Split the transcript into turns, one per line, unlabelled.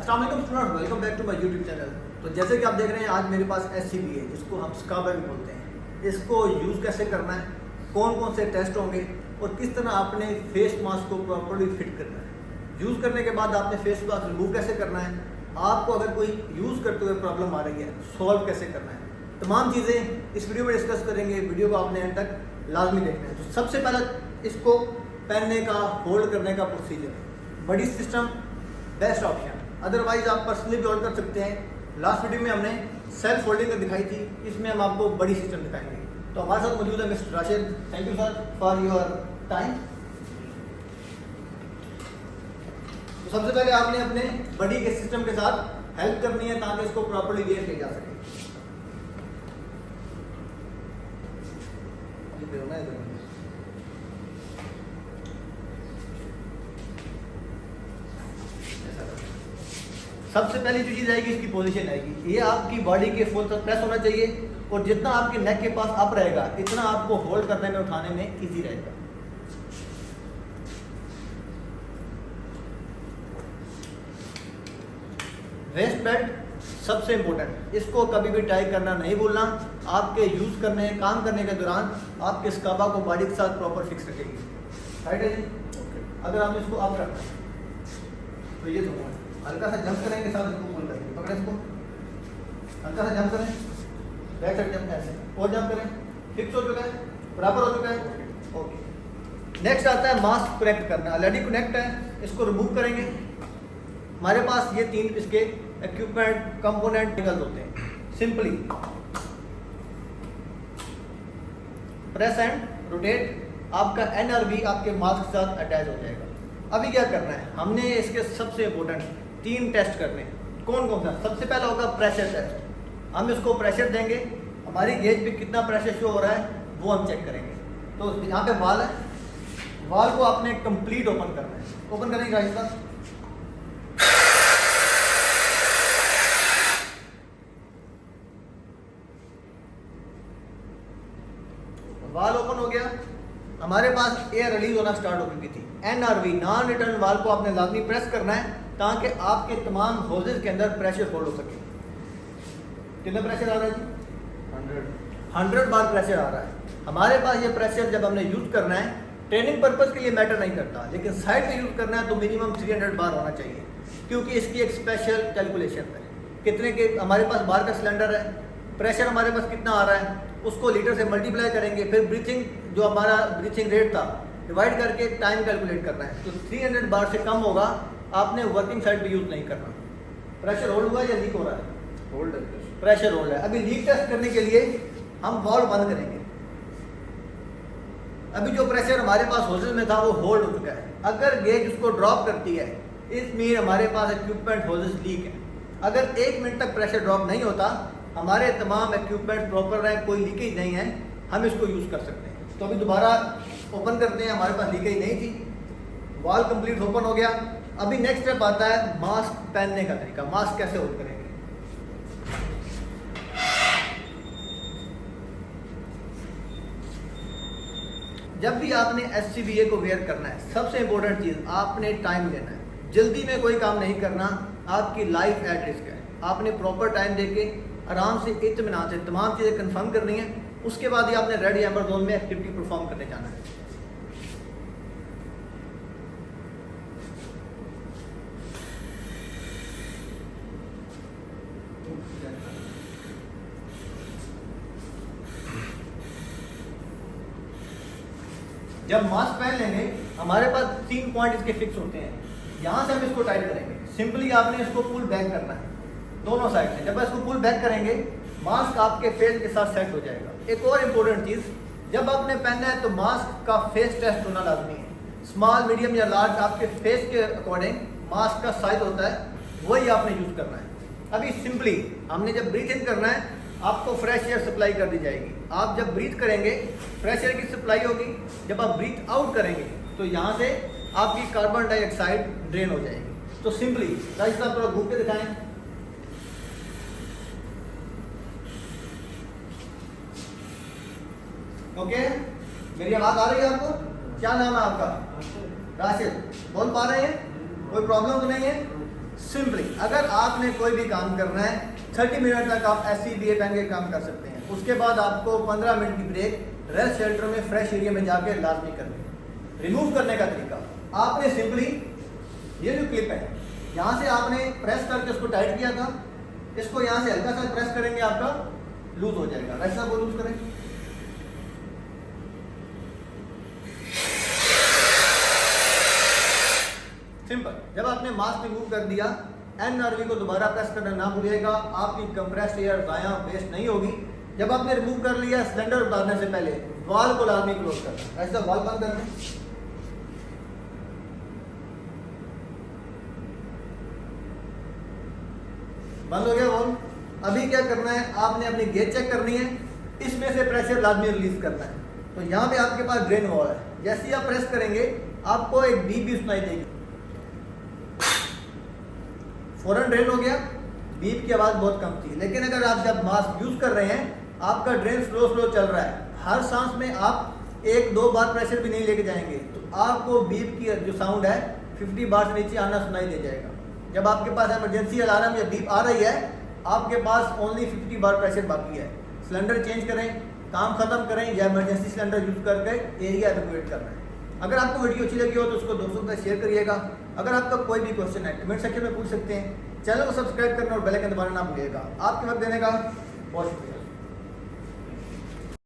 अस्सलाम वालेकुम students, welcome back to my YouTube channel. तो जैसे कि आप देख रहे हैं, आज मेरे पास SCBA है जिसको हम स्काबा भी बोलते हैं। इसको यूज़ कैसे करना है, कौन कौन से टेस्ट होंगे और किस तरह आपने फेस मास्क को प्रॉपर्ली फिट करना है। यूज़ करने के बाद आपने फेस मास्क रिमूव कैसे करना है, आपको अगर कोई यूज़ करते हुए प्रॉब्लम आ रही है सॉल्व कैसे करना है, तमाम चीज़ें इस वीडियो में डिस्कस करेंगे। वीडियो को आपने एंड तक लाजमी देखना है। तो सबसे पहले इसको पहनने का, होल्ड करने का प्रोसीजर, बड़ी सिस्टम बेस्ट ऑप्शन। अदरवाइज आप पर्सनली भी होल्ड कर सकते हैं। लास्ट वीडियो में हमने सेल्फ होल्डिंग दिखाई थी, इसमें हम आपको बड़ी सिस्टम दिखाएंगे। तो हमारे साथ मौजूद है mister Rashid. Thank you sir for your time. तो सबसे पहले आपने अपने बड़ी के सिस्टम के साथ हेल्प करनी है ताकि इसको प्रॉपर्ली वेयर किया जा सके। सबसे पहली जो चीज़ आएगी, इसकी पोजीशन आएगी। ये आपकी बॉडी के फुल तक प्रेस होना चाहिए और जितना आपके नेक के पास अप रहेगा इतना आपको होल्ड करने में, उठाने में इजी रहेगा। वेस्ट बेल्ट सबसे इंपॉर्टेंट, इसको कभी भी टाई करना नहीं भूलना। आपके यूज करने, काम करने के दौरान आपके स्काबा को बॉडी के साथ प्रॉपर फिक्स रखेगी। राइट है जी? अगर आप इसको अप रखना है तो ये तो हल्का सा जंप करेंगे, साथ इसको पुल करेंगे, पकड़े इसको, हल्का सा जंप करें, बैक साइड जंप ऐसे और जंप करें। फिक्स हो चुका है, बराबर हो चुका है। ओके, नेक्स्ट आता है मास्क कनेक्ट करना। ऑलरेडी कनेक्ट है, इसको रिमूव करेंगे। हमारे पास ये तीन इसके इक्विपमेंट कंपोनेंट निकल होते हैं। सिंपली प्रेस एंड रोटेट, आपका NRV आपके मास्क के साथ अटैच हो जाएगा। अभी क्या करना है, हमने इसके सबसे इंपॉर्टेंट 3 टेस्ट करने हैं। कौन कौन सा? सबसे पहला होगा प्रेशर टेस्ट। हम इसको प्रेशर देंगे, हमारी गेज पे कितना प्रेशर शो हो रहा है वो हम चेक करेंगे। तो यहाँ पे वाल है, वाल को आपने कंप्लीट ओपन करना है। ओपन करेंगे राइट साथ, वाल ओपन हो गया। हमारे पास एयर रिलीज होना स्टार्ट हो चुकी थी। NRV नॉन रिटर्न वाल को आपने लाजमी प्रेस करना है ताकि आपके तमाम होजेस के अंदर प्रेशर होल्ड हो सके। कितना प्रेशर आ रहा है जी? 100 बार प्रेशर आ रहा है। हमारे पास ये प्रेशर जब हमने यूज करना है, ट्रेनिंग पर्पज के लिए मैटर नहीं करता, लेकिन साइड में यूज करना है तो मिनिमम 300 बार होना चाहिए, क्योंकि इसकी एक स्पेशल कैलकुलेशन है। कितने के हमारे पास बार का सिलेंडर है, प्रेशर हमारे पास कितना आ रहा है, उसको लीटर से मल्टीप्लाई करेंगे, फिर ब्रीथिंग जो हमारा ब्रीथिंग रेट था डिवाइड करके टाइम कैलकुलेट करना है। तो 300 बार से कम होगा, आपने वर्किंग साइड पे यूज नहीं करना। प्रेशर होल्ड हुआ या लीक हो रहा है?
होल्ड है,
प्रेशर होल्ड है। अभी लीक टेस्ट करने के लिए हम वाल्व बंद करेंगे। अभी जो प्रेशर हमारे पास होल्डर में था वो होल्ड हो चुका है। अगर गेज उसको ड्रॉप करती है, इस मीन हमारे पास इक्विपमेंट होल्डर्स लीक है। अगर 1 मिनट तक प्रेशर ड्रॉप नहीं होता, हमारे तमाम इक्विपमेंट प्रॉपर है, कोई लीकेज नहीं है, हम इसको यूज कर सकते हैं। तो अभी दोबारा ओपन करते हैं, हमारे पास लीकेज नहीं थी, वाल कंप्लीट ओपन हो गया। अभी नेक्स्ट स्टेप आता है मास्क पहनने का तरीका। मास्क कैसे होल्ड करेंगे? जब भी आपने SCBA को वेयर करना है, सबसे इंपॉर्टेंट चीज आपने टाइम लेना है। जल्दी में कोई काम नहीं करना, आपकी लाइफ एट रिस्क है। आपने प्रॉपर टाइम देके आराम से, इत्मीनान से तमाम चीज़ें कंफर्म करनी है। उसके बाद ही आपने रेड एम्बर जोन में एक्टिविटी परफॉर्म करने जाना है। जब मास्क पहन लेंगे, हमारे पास 3 पॉइंट इसके फिक्स होते हैं। यहाँ से हम इसको टाइट करेंगे। सिंपली आपने इसको पुल बैक करना है दोनों साइड से। जब इसको पुल बैक करेंगे, मास्क आपके फेस के साथ सेट हो जाएगा। एक और इम्पोर्टेंट चीज़, जब आपने पहनना है तो मास्क का फेस टेस्ट होना लाजमी है। स्मॉल, मीडियम या लार्ज आपके फेस के अकॉर्डिंग मास्क का साइज होता है, वही आपने यूज़ करना है। अभी सिंपली हमने जब ब्रीथ इन करना है, आपको फ्रेश एयर सप्लाई कर दी जाएगी। आप जब ब्रीथ करेंगे फ्रेश एयर की सप्लाई होगी। जब आप ब्रीथ आउट करेंगे तो यहाँ से आपकी कार्बन डाइऑक्साइड ड्रेन हो जाएगी। तो सिंपली राइट साहब थोड़ा घूम के दिखाएं। ओके, मेरी आवाज आ रही है आपको? क्या नाम है आपका? राशिद। बोल पा रहे हैं? कोई प्रॉब्लम तो नहीं है? सिंपली अगर आपने कोई भी काम करना है 30 मिनट तक आप SCBA पहन के काम कर सकते हैं। उसके बाद आपको 15 मिनट की ब्रेक रेस्ट शेल्टर में फ्रेश एरिया में जाके लाजमी करनी है। रिमूव करने का तरीका, आपने सिंपली ये जो क्लिप है यहाँ से आपने प्रेस करके उसको टाइट किया था, इसको यहाँ से हल्का सा प्रेस करेंगे आपका लूज हो जाएगा। ऐसा वो लूज करें, सिंपल। जब आपने मास्क रिमूव कर दिया, NRV को दोबारा प्रेस करना ना भूलिएगा, आपकी कंप्रेस्ड एयर जाया वेस्ट नहीं होगी। जब आपने रिमूव कर लिया, सिलेंडर उतारने से पहले वाल को लाजमी क्लोज करना। ऐसा वाल बंद करना, बंद हो गया वाल। अभी क्या करना है, आपने अपनी गेज चेक करनी है, इसमें से प्रेशर लाजमी रिलीज करना है। तो यहाँ पे आपके पास ड्रेन वॉल है, जैसे ही आप प्रेस करेंगे आपको एक बीप भी सुनाई देगी, फौरन ड्रेन हो गया। बीप की आवाज़ बहुत कम थी, लेकिन अगर आप जब मास्क यूज़ कर रहे हैं, आपका ड्रेन स्लो चल रहा है, हर सांस में आप 1-2 बार प्रेशर भी नहीं लेके जाएंगे, तो आपको बीप की जो साउंड है 50 बार से नीचे आना सुनाई दे जाएगा। जब आपके पास इमरजेंसी अलार्म या बीप आ रही है, आपके पास ओनली 50 बार प्रेशर बाकी है। सिलेंडर चेंज करें, काम खत्म करें, या इमरजेंसी सिलेंडर यूज़ करके एरिया एवैक्यूएट करना है। अगर आपको वीडियो अच्छी लगी हो तो उसको दोस्तों के साथ शेयर करिएगा। अगर आपका कोई भी क्वेश्चन है कमेंट सेक्शन में पूछ सकते हैं। चैनल को सब्सक्राइब करना और बेल आइकन दबाना ना भूलिएगा। आपके वक्त देने का बहुत शुक्रिया।